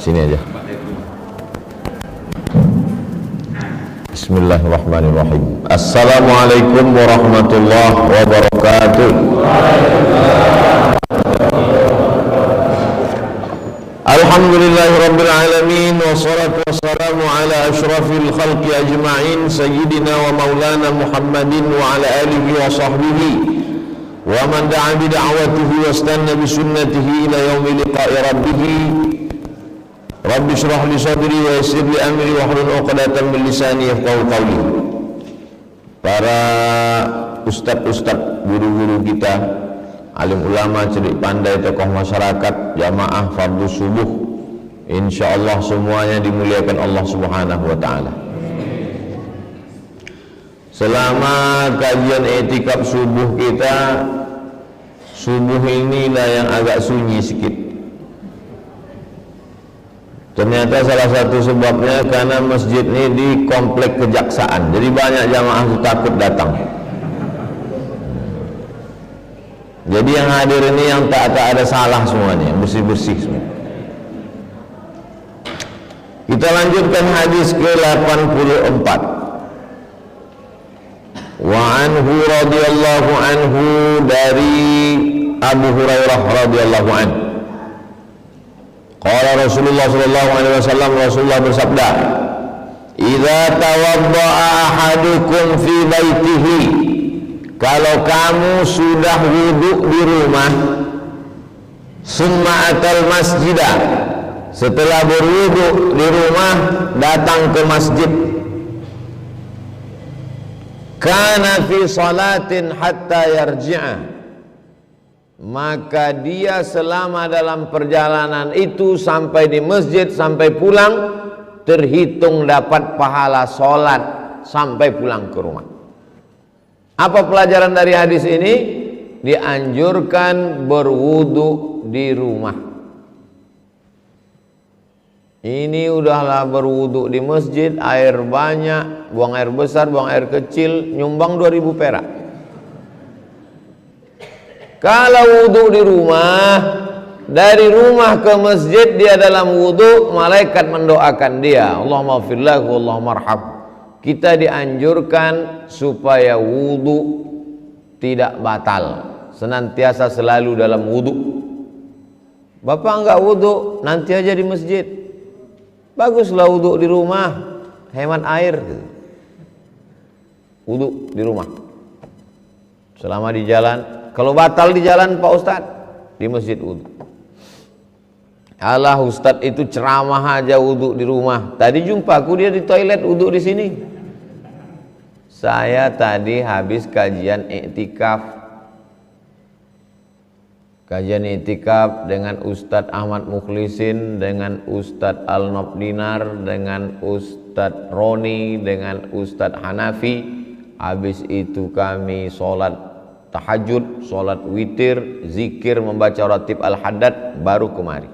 Sini aja. Bismillahirrahmanirrahim. Assalamualaikum warahmatullahi wabarakatuh. Alhamdulillahirabbil alamin wassalatu wassalamu ala asyrafil khalqi ajma'in sayyidina wa maulana Muhammadin wa ala alihi wa sahbihi wa man da'a bi da'watihi wastanna bi sunnatihi ila yaumi liqa'i rabbih. Rabbi shrah li sadri wa yassir li amri wa hlul 'uqdatam min lisani yafqahu qawli. Para ustaz-ustaz, guru-guru kita, alim ulama, cerdik pandai, tokoh masyarakat, jamaah fardu subuh, insyaallah semuanya dimuliakan Allah Subhanahu wa taala. Selama kajian i'tikaf subuh kita, subuh inilah yang agak sunyi sedikit. Ternyata salah satu sebabnya karena masjid ini di komplek kejaksaan, jadi banyak jamaah itu takut datang. Jadi yang hadir ini yang tak ada salah semuanya, bersih-bersih semua. Kita lanjutkan hadis ke-84. Wa anhu radhiyallahu anhu, dari Abu Hurairah radhiyallahu anhu. Qala Rasulullah sallallahu alaihi wasallam, Rasulullah bersabda, "Idza tawadda'a ahadukum fi baitihi," kalau kamu sudah wudhu di rumah, summa atal masjidah, setelah berwudhu di rumah datang ke masjid, kana fi salatin hatta yarji'a, maka dia selama dalam perjalanan itu sampai di masjid, sampai pulang, terhitung dapat pahala sholat sampai pulang ke rumah. Apa pelajaran dari hadis ini? Dianjurkan berwudu di rumah. Ini udahlah berwudu di masjid, air banyak, buang air besar, buang air kecil, nyumbang 2000 perak. Kalau wudu di rumah, dari rumah ke masjid dia dalam wudu, malaikat mendoakan dia, Allahumma firlahu, Allahumma arham. Kita dianjurkan supaya wudu tidak batal, senantiasa selalu dalam wudu. Bapak enggak wudu, nanti aja di masjid. Baguslah wudu di rumah, hemat air. Wudu di rumah. Selama di jalan, kalau batal di jalan Pak Ustadz, di masjid wudu. Alah Ustadz itu ceramah aja wudu di rumah. Tadi jumpaku dia di toilet wudu di sini. Saya tadi habis kajian i'tikaf. Kajian i'tikaf dengan Ustadz Ahmad Mukhlisin, dengan Ustadz Al-Nob Dinar, dengan Ustadz Roni, dengan Ustadz Hanafi. Habis itu kami sholat tahajud, sholat witir, zikir, membaca ratib al-haddad, baru kemari.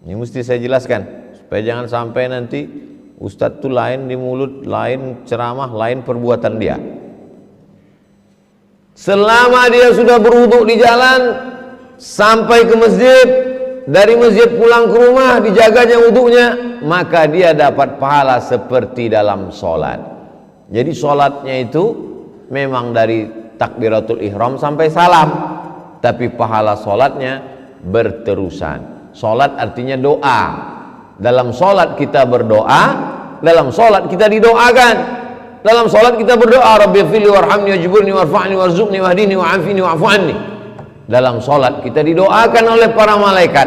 Ini mesti saya jelaskan supaya jangan sampai nanti Ustadz tuh lain di mulut, lain ceramah, lain perbuatan dia. Selama dia sudah berwudu di jalan sampai ke masjid, dari masjid pulang ke rumah, dijaganya wudunya, maka dia dapat pahala seperti dalam sholat. Jadi sholatnya itu memang dari takbiratul ihram sampai salam, tapi pahala sholatnya berterusan. Sholat artinya doa. Dalam sholat kita berdoa, dalam sholat kita didoakan. Dalam sholat kita berdoa, Rabbi fili warhamni wajburni warfa'ni warzuqni wahdini wa'afini wa'fu anni. Dalam sholat kita didoakan oleh para malaikat.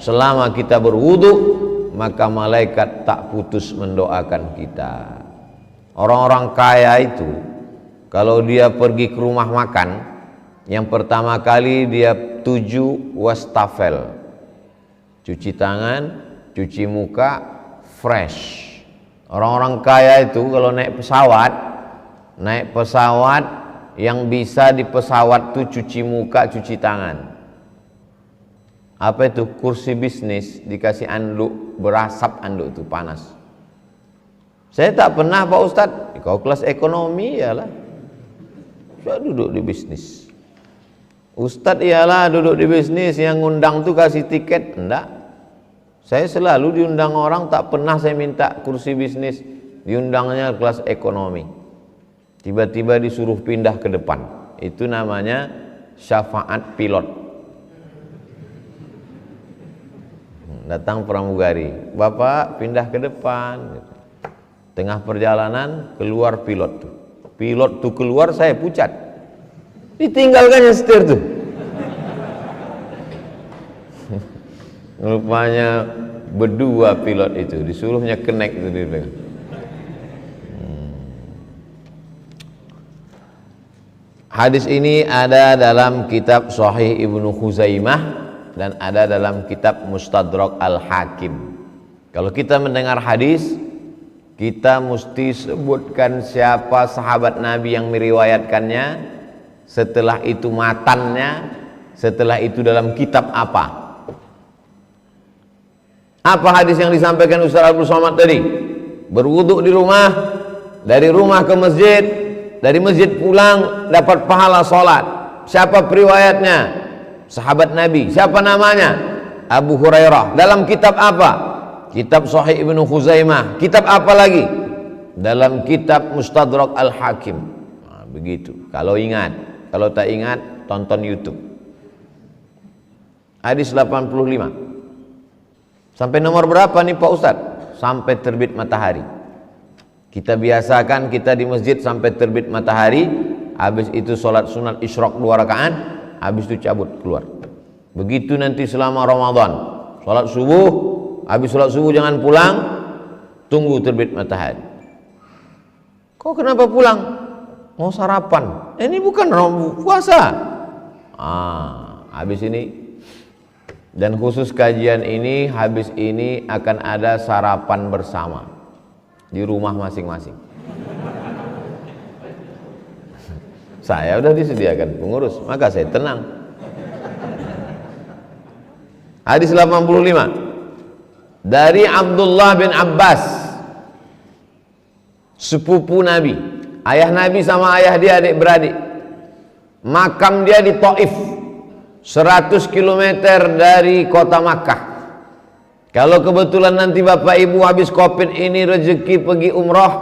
Selama kita berwudu, maka malaikat tak putus mendoakan kita. Orang-orang kaya itu, kalau dia pergi ke rumah makan, yang pertama kali dia tuju wastafel, cuci tangan, cuci muka, fresh. Orang-orang kaya itu kalau naik pesawat yang bisa di pesawat tuh cuci muka, cuci tangan. Apa itu? Kursi bisnis, dikasih anduk, berasap anduk itu panas. Saya tak pernah Pak Ustadz, kau kelas ekonomi yalah. Saya duduk di bisnis. Ustadz ialah duduk di bisnis, yang ngundang tuh kasih tiket, enggak. Saya selalu diundang orang, tak pernah saya minta kursi bisnis, diundangnya kelas ekonomi. Tiba-tiba disuruh pindah ke depan. Itu namanya syafaat pilot. Datang pramugari, Bapak pindah ke depan. Tengah perjalanan keluar pilot tuh. Pilot tuh keluar, saya pucat. Ditinggalkannya setir tuh. Rupanya berdua pilot itu, disuruhnya connect itu di belakang. Hadis ini ada dalam kitab Sahih Ibnu Khuzaimah dan ada dalam kitab Mustadrak Al-Hakim. Kalau kita mendengar hadis, kita mesti sebutkan siapa sahabat Nabi yang meriwayatkannya, setelah itu matannya, setelah itu dalam kitab apa. Apa hadis yang disampaikan Ustaz Abdul Somad tadi? Berwudu di rumah, dari rumah ke masjid, dari masjid pulang dapat pahala sholat. Siapa periwayatnya? Sahabat Nabi. Siapa namanya? Abu Hurairah. Dalam kitab apa? Kitab Sahih Ibnu Khuzaimah. Kitab apa lagi? Dalam kitab Mustadrak Al-Hakim. Nah, begitu. Kalau ingat, kalau tak ingat, tonton YouTube. Hadis 85. Sampai nomor berapa nih Pak Ustadz? Sampai terbit matahari. Kita biasakan kita di masjid sampai terbit matahari, habis itu sholat sunat isyraq 2 rakaat, habis itu cabut keluar. Begitu nanti selama Ramadan, sholat subuh, habis sholat subuh jangan pulang, tunggu terbit matahari. Kok kenapa pulang? Mau sarapan. Ini bukan puasa. Habis ini. Dan khusus kajian ini, habis ini akan ada sarapan bersama di rumah masing-masing. Saya udah disediakan pengurus, maka saya tenang. Hadis 85 dari Abdullah bin Abbas, sepupu Nabi, ayah Nabi sama ayah dia adik beradik. Makam dia di Taif, 100 km dari kota Makkah. Kalau kebetulan nanti Bapak Ibu habis Covid ini rezeki pergi umrah,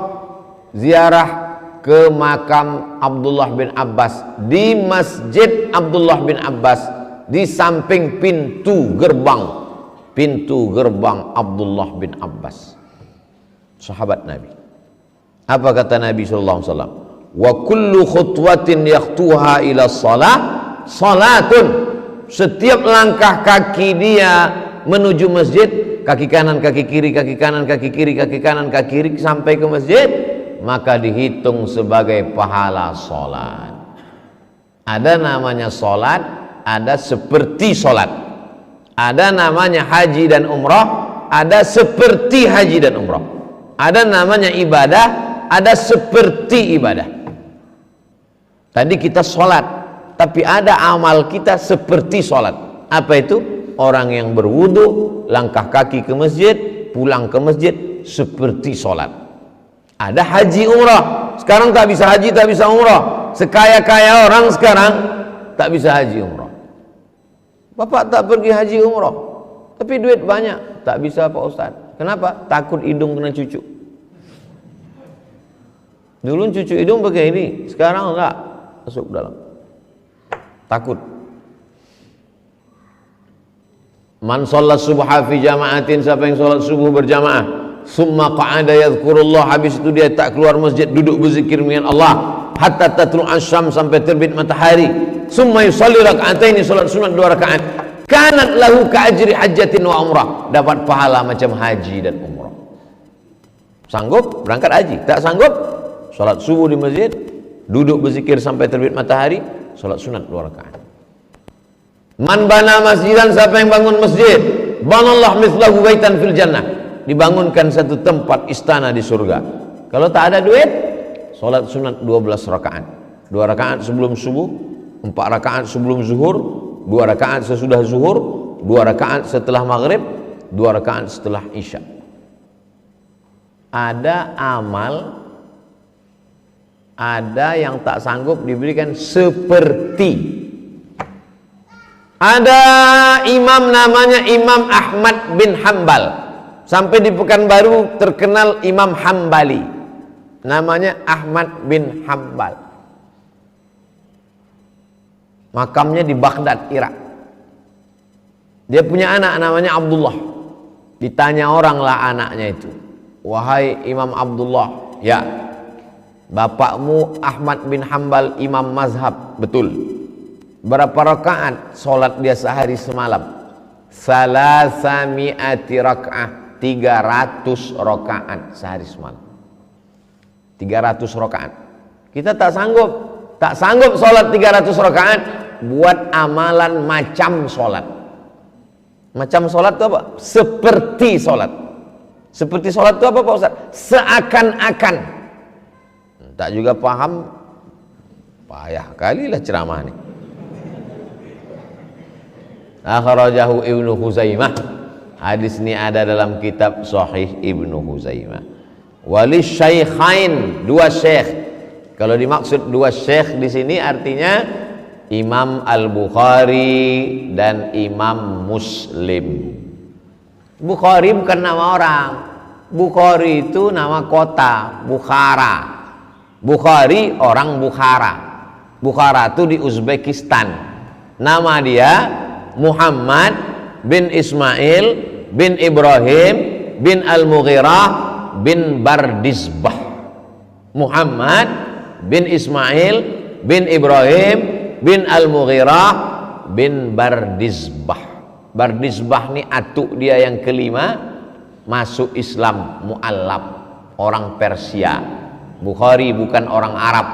ziarah ke makam Abdullah bin Abbas di Masjid Abdullah bin Abbas, di samping pintu gerbang Abdullah bin Abbas, sahabat Nabi. Apa kata Nabi sallallahu alaihi wasallam? Wa kullu khutwatin yakhtuha ila shalah salatun. Setiap langkah kaki dia menuju masjid, kaki kanan, kaki kiri, kaki kanan, kaki kiri, kaki kanan, kaki kiri sampai ke masjid, maka dihitung sebagai pahala sholat. Ada namanya sholat, ada seperti sholat. Ada namanya haji dan umrah, ada seperti haji dan umrah. Ada namanya ibadah, ada seperti ibadah. Tadi kita sholat, tapi ada amal kita seperti sholat. Apa itu? Orang yang berwudu, langkah kaki ke masjid, pulang ke masjid, seperti sholat. Ada haji umrah. Sekarang tak bisa haji, tak bisa umrah. Sekaya-kaya orang sekarang tak bisa haji umrah. Bapak tak pergi haji umrah, tapi duit banyak, tak bisa Pak Ustaz. Kenapa? Takut hidung kena cucu. Dulu cucu hidung pakai ini, sekarang enggak, masuk dalam. Takut. Man sholat subha fi jama'atin, siapa yang sholat subuh berjamaah, summa qa'ada yadhkurullah, habis itu dia tak keluar masjid, duduk berzikir dengan Allah hatta tatlu asyam, sampai terbit matahari, summa yusalli raka'ataini, sholat sunat 2 rakaat, kanat lahu ka'ajri hajjatin wa umrah, dapat pahala macam haji dan umrah. Sanggup berangkat haji, tak sanggup sholat subuh di masjid, duduk berzikir sampai terbit matahari, sholat sunat 2 rakaat. Man bana masjidan, siapa yang bangun masjid, banallah mithlahu baitan fil jannah, dibangunkan satu tempat istana di surga. Kalau tak ada duit, sholat sunat 12 rakaat, 2 rakaat sebelum subuh, 4 rakaat sebelum zuhur, 2 rakaat sesudah zuhur, 2 rakaat setelah maghrib, 2 rakaat setelah isya. Ada amal, ada yang tak sanggup diberikan seperti. Ada imam namanya Imam Ahmad bin Hambal. Sampai di Pekanbaru terkenal Imam Hambali. Namanya Ahmad bin Hambal. Makamnya di Baghdad, Irak. Dia punya anak namanya Abdullah. Ditanya orang lah anaknya itu, wahai Imam Abdullah, ya, bapakmu Ahmad bin Hambal imam mazhab, betul. Berapa rakaat sholat dia sehari semalam? Salasami'ati raka'ah, 300 rakaat sehari semalam. 300 rakaat. Kita tak sanggup sholat 300 rakaat. Buat amalan macam sholat. Macam sholat itu apa? Seperti sholat. Seperti sholat itu apa Pak Ustaz? Seakan-akan. Tak juga paham, payah kalilah ceramah ini. Akhrajahu Ibnu Huzaimah. Hadis ini ada dalam kitab Sahih Ibnu Huzaimah. Wali syaikhain, dua syekh. Kalau dimaksud dua syekh di sini artinya Imam Al-Bukhari dan Imam Muslim. Bukhari bukan nama orang. Bukhari itu nama kota, Bukhara. Bukhari orang Bukhara. Bukhara itu di Uzbekistan. Nama dia Muhammad bin Ismail bin Ibrahim bin Al-Mughirah bin Bardizbah. Muhammad bin Ismail bin Ibrahim bin Al-Mughirah bin Bardizbah. Bardizbah ini atuk dia yang kelima masuk Islam, mu'allab, orang Persia. Bukhari bukan orang Arab.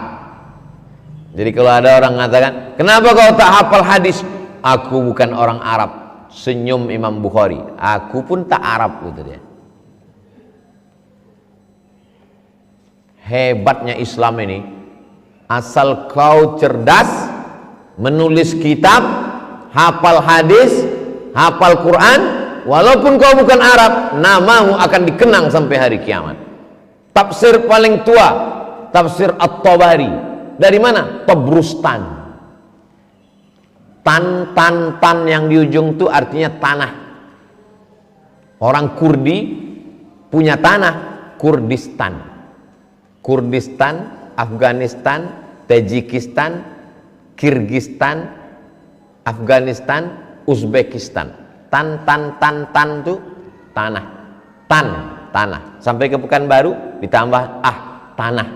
Jadi kalau ada orang mengatakan, kenapa kau tak hafal hadis? Aku bukan orang Arab. Senyum Imam Bukhari, aku pun tak Arab, gitu dia. Hebatnya Islam ini, asal kau cerdas, menulis kitab, hafal hadis, hafal Quran, walaupun kau bukan Arab, namamu akan dikenang sampai hari kiamat. Tafsir paling tua, tafsir At-Tabari. Dari mana? Tabrustan. Tan yang di ujung itu artinya tanah. Orang Kurdi punya tanah, Kurdistan. Kurdistan, Afghanistan, Tajikistan, Kirgistan, Afghanistan, Uzbekistan. Tan itu tanah. Tanah. Sampai ke Pekanbaru ditambah tanah.